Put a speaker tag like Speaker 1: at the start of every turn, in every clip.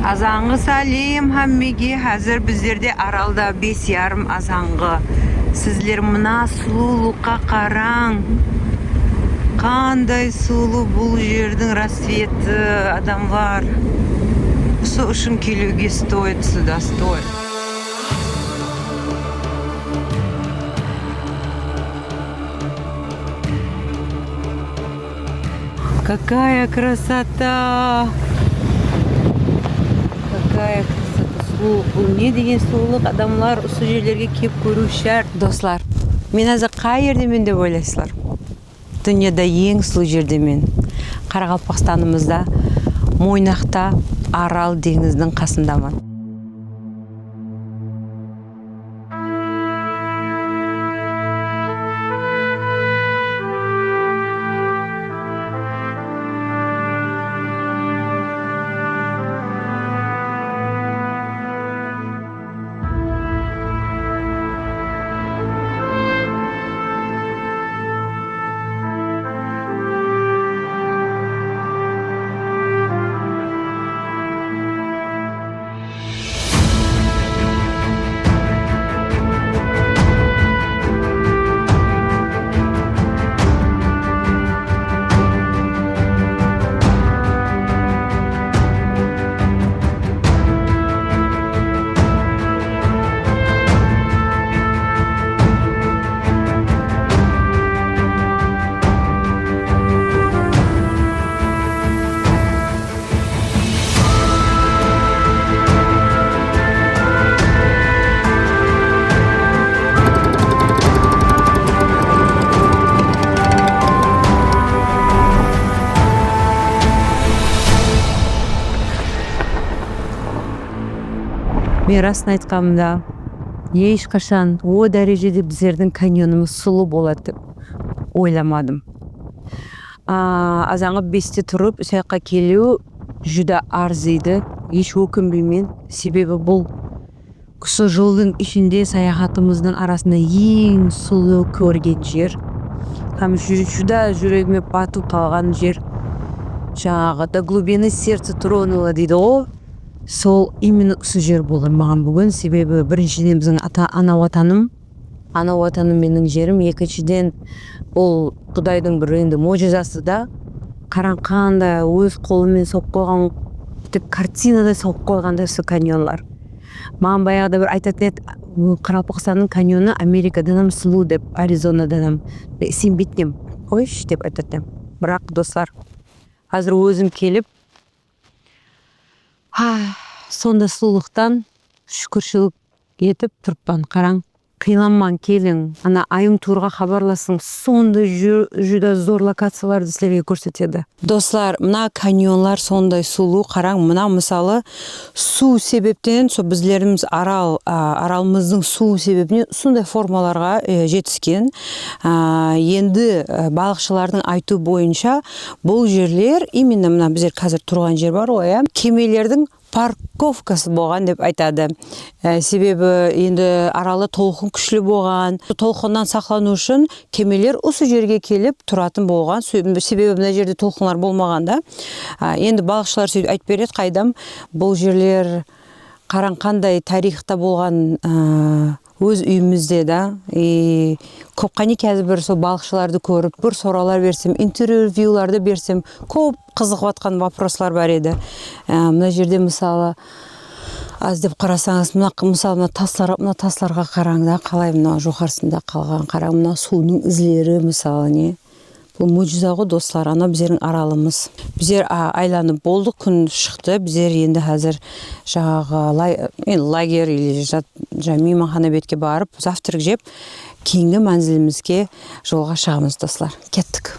Speaker 1: Азаңғы сәлем хаммеге. Хәзір біздерде Аралда 5:30 азаңғы. Сізлер мына сұлулыққа қараң. Қандай сұлу бұл жердің рассветі, адамлар. Осы үшін келуге стоит, сюда стоит. Какая красота! Какая красота! Сұлулық. Бұл не деген сұлулық? Адамлар осы жерлерге кеп көру шарт. Достар, мен азыр қай жердемін деп ойлайсыздар? Дүниеде ең сұлу жердемін. Қарақалпақстанымызда, Мойнақта, Арал деңіздің қасындамын. Мен расын айтқанымда, ешқашан о дәрежеде біздердің каньонымыз сұлу болады деп ойламадым. Азаңғы 5-те тұрып, ұсаққа келу жүда арзиді, еш өкінбеймен. Себебі бұл күсі жылдың ішінде саяхатымыздың арасында ең сұлу көрген жер. Жүда жүрегіме батып қалған жер. Жаңағы да глубины сердца тронула дейді о. Сол именно осы жер болды маған бүгін. Себебі біріншіден біздің ана ватаным менің жерім. Екіншіден бұл Құдайдың бір енді мojizасы да. Қараң қандай өз қолымен соғып қойған, картинада соғып қойғанда осы каньонлар. Маған баяғыда бір айтатын еді, Қарақалпақстанның каньоны Америкадан сұлу деп, Аризонадан сенбейтінем. Ойш деп айтатын. Бірақ достар, қазір өзім келіп, сонда сұлулықтан шүкіршілік етіп тұрпан. Қараң, қиламан келің, ана айым турға хабарласын, сонда жүда зор локацияларды сілерге көрсетеді. Достар, мына каньонлар сондай сұлу. Қараң, мына мысалы су себептен, біздеріміз аралымыздың су себебінен сондай формаларға жетіскен. Енді балықшылардың айту бойынша бұл жерлер, именно мына біздер қазір тұрған жер бар ғой, кемелердің парковкасы болған деп айтады. Себебі енді аралы толқын күшлі болған. Толқыннан сақлану үшін кемелер осы жерге келіп тұратын болған. Себебі мына жерде толқынлар болмағанда. Енді балықшылар сөйтіп айтып береді, қайдам бұл жерлер қараң қандай тарихта болған өз үйімізде да. Көпқани қазір бір сол балықшыларды көріп, бір соралар берсем, интервьюларды берсем, көп қызық ватқан вопрослар бар еді. Мына жерде мысалы аз деп қарасаңыз, мына тасларға қараң да, қалай мына жоғарысында қалған, қараң мына судың ізлері мысалы не. Бұл мojиза ғой достар, ана біздердің аралымыз. Біздер айланып болдық, күн шықты. Біздер енді қазір жаңағы лагер или мейманхана бетке барып, завтрак жеп, кейінгі мәнзілімізге жолға шығамыз достар. Кеттік.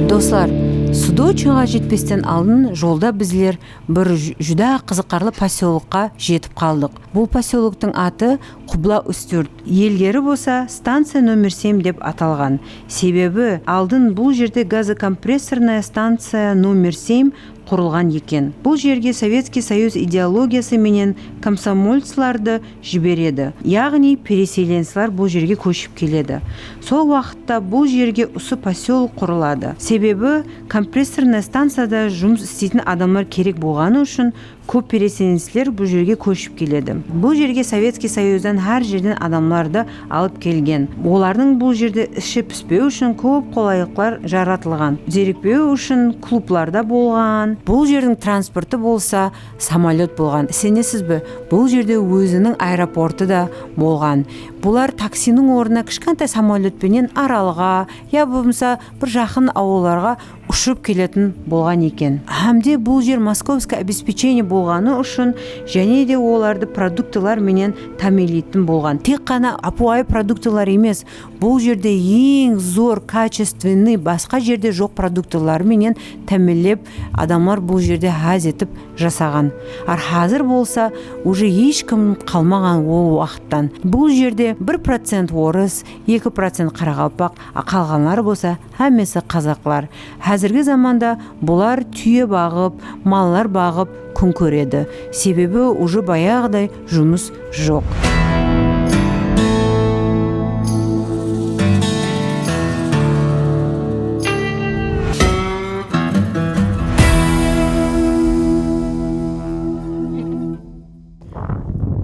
Speaker 1: Достар, Судочиға жетпестен алдын жолда біздер бір жүда қызыққарлы поселокқа жетіп қалдық. Бұл поселоктың аты Құбла Үстірт. Елгері болса станция номер 7 деп аталған. Себебі алдын бұл жерде газокомпрессорная станция номер 7 құрылған екен. Бұл жерге Советский Союз идеологиясы менен комсомольцларды жібереді. Яғни переселенцлар бұл жерге көшіп келеді. Сол уақытта бұл жерге осы поселок құрылады. Себебі компрессорный станцияда жұмыс істейтін адамдар керек болғаны үшін көп переселенцлер бұл жерге көшіп келеді. Бұл жерге Советский Союздан әр жерден адамдарды алып келген. Олардың бұл жерде іші піспеу үшін көп қолайлықтар жаратылған. Зерікпеу үшін клубларда болған. Бұл жердің транспорты болса самолет болған. Сенесіз бе? Бұл жерде өзінің аэропорты да болған. Бұлар таксинің орнына кішкентай самолетпенен аралға, я болмаса бір жақын ауылдарға ұшып келетін болған екен. Әмде бұл жер московское обеспечение болғаны үшін және де оларды продуктылар менен тәмелейтін болған. Тек қана апуай продуктылар емес, бұл жерде ең зор качественный басқа жерде жоқ продуктылар менен тәмелеп адамдар бұл жерде хаз етіп жасаған. Қазір болса уже ешкім қалмаған ол уақыттан. Бұл жерде 1% орыс, 2% қарақалпақ, қалғанлары болса әмесі қазақтар. Қазіргі заманда бұлар түйе бағып, маллар бағып күн көреді. Себебі уже баяғыдай жұмыс жоқ.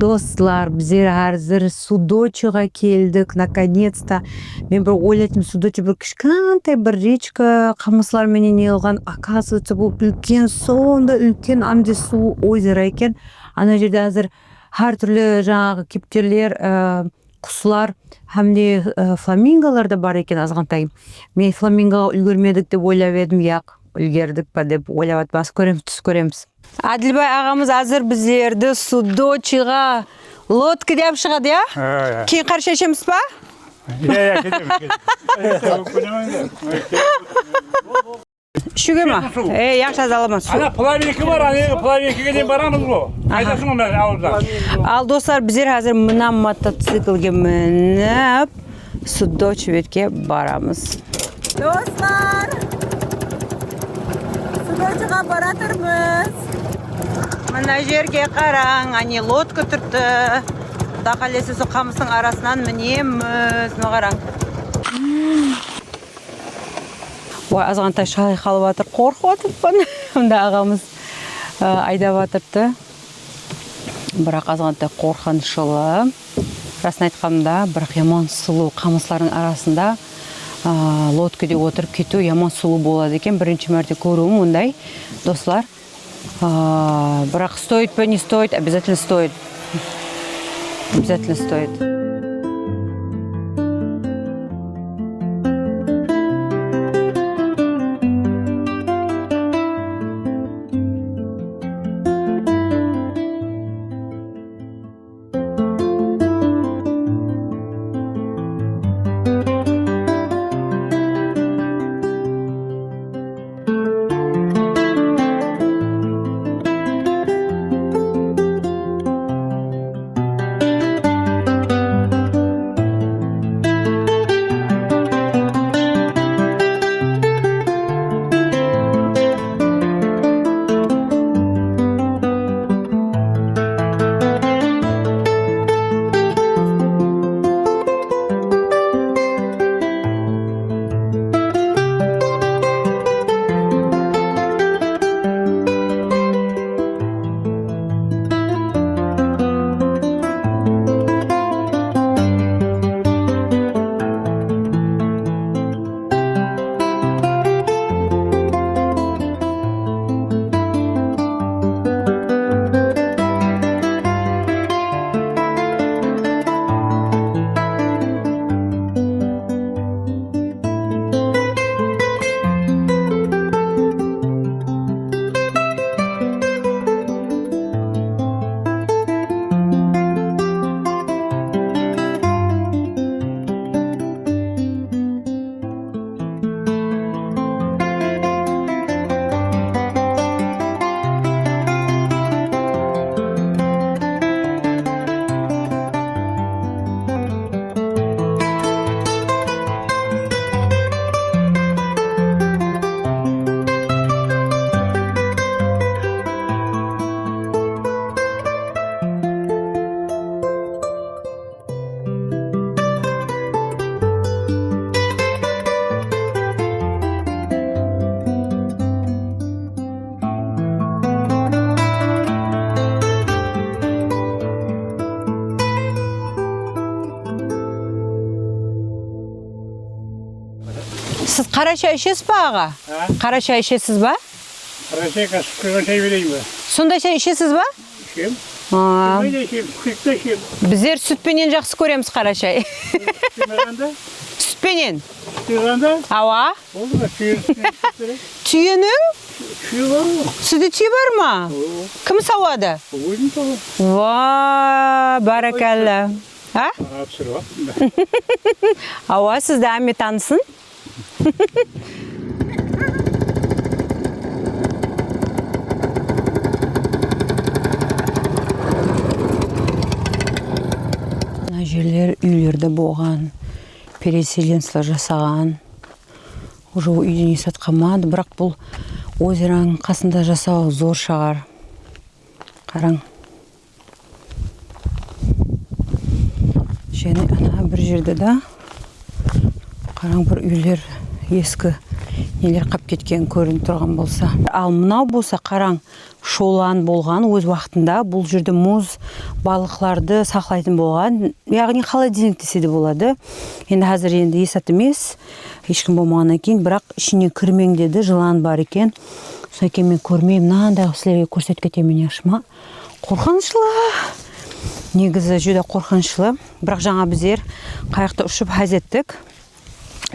Speaker 1: Достар, біздер қазір Судочыға келдік, наконец-то. Мен бір ойлайтын, Судочы бір кішкентай бір речка қамыслар менен елған, оказывается, бұл үлкен, сонда үлкен амде су озеро екен. Ана жерде қазір әр түрлі жаңағы кептерлер, құсылар, әмде фламинголар да бар екен азғантай. Мен фламингола үлгермедік деп ойлап едім, яқ, үлгердік па деп ойлап атпас, түс көреміз. Әділбай ағамыз әзір біздерді Судочыға лодка деп шығады, я? Кейін қаршы шешеміз ба?
Speaker 2: Кетем.
Speaker 1: Шүге ма? Яқшы азалама су.
Speaker 2: Ана плавинки бар, плавинкіге дейін барамыз ғой. Қайдасың ғой ауыздан.
Speaker 1: Ал достар, біздер әзір мына мотоциклге мініп Судочыветке барамыз.
Speaker 3: Достар, Судочыға баратырмыз.
Speaker 1: Мына жерге қараң, ане лодка тұрды. Дақалесі су қамыстың арасынан мінеміз. Мұ қараң. Ой, азғантай шай қалып атыр, қорқып атырпын. Мұнда ағамыз айдап атырды. Бірақ азғантай қорқыншылы. Расын айтқанымда, бірақ яман сұлу қамыслардың арасында лодкеде отырып кету яман сұлу болады екен. Бірінші мәрте көруім мұндай. Достар, бірақ стоит па, не стоит? Обязательно стоит. Обязательно стоит. Сіз қара шай ішесіз ба аға? Қара шай ішесіз ба?
Speaker 2: Қарашай қасып қойған шай берейін ба?
Speaker 1: Сондай шай ішесіз ба?
Speaker 2: Ішем.
Speaker 1: А,
Speaker 2: Қайда ішем, күшекті ішем.
Speaker 1: Біздер сүтпенен жақсы көреміз қара шай.
Speaker 2: Түмірғанда,
Speaker 1: Сүтпенен.
Speaker 2: түмірғанда,
Speaker 1: Ауа?
Speaker 2: болды ба,
Speaker 1: Түйенің
Speaker 2: Түйе бар ғой.
Speaker 1: сүті түйе бар ма? Кім сауады?
Speaker 2: Өзім сауады.
Speaker 1: Ва, баракалла. А?
Speaker 2: Түсіріп аттым.
Speaker 1: Ауа, сізді әме танысын? Мына жерлер үйлерді болған, переселенство жасаған. Уже үйден есат қалмады, бірақ бұл озераның қасында жасау зор шығар. Қараң. Және ана бір жерде да қараң бір үйлер ескі нелер қап кеткен көрініп тұрған болса. Ал мынау болса қараң шолан болған өз уақытында бұл жерде мұз балықларды сақлайтын болған. Яғни холодильник десе де болады. Енді қазір енді есат емес. Ешкім болмағаннан кейін, бірақ ішіне кірмең деді, жылан бар екен. Содан кейін мен көрмеймін, мынандай сілерге көрсетіп кетемін ашма. Қорқынышлы. Негізі жүдә қорқынышлы. Бірақ жаңа біздер қайықта ұшып хәз еттік.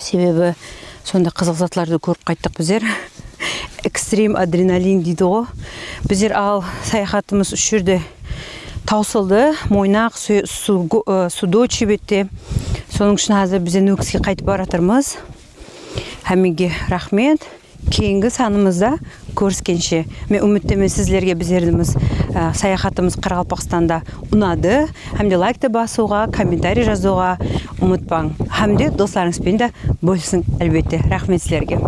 Speaker 1: Себебі сонда қызық затларды көріп қайттық біздер. Экстрим адреналин дейді ғой. Біздер ал саяхатымыз үш жерде таусылды. Мойнақ, Судочи бетте. Соның үшін қазір бізден өкіске қайтып баратырмыз. Әмеге рахмет. Кейінгі санымызда көріскенше. Мен үміттемен сіздерге біздеріміз саяхатымыз Қарақалпақстанда ұнады. Әмде лайкты басуға, комментарий жазуға ұмытпаң. Әмде достарыңызбен де бөлісің әлбетте. Рахмет сіздерге.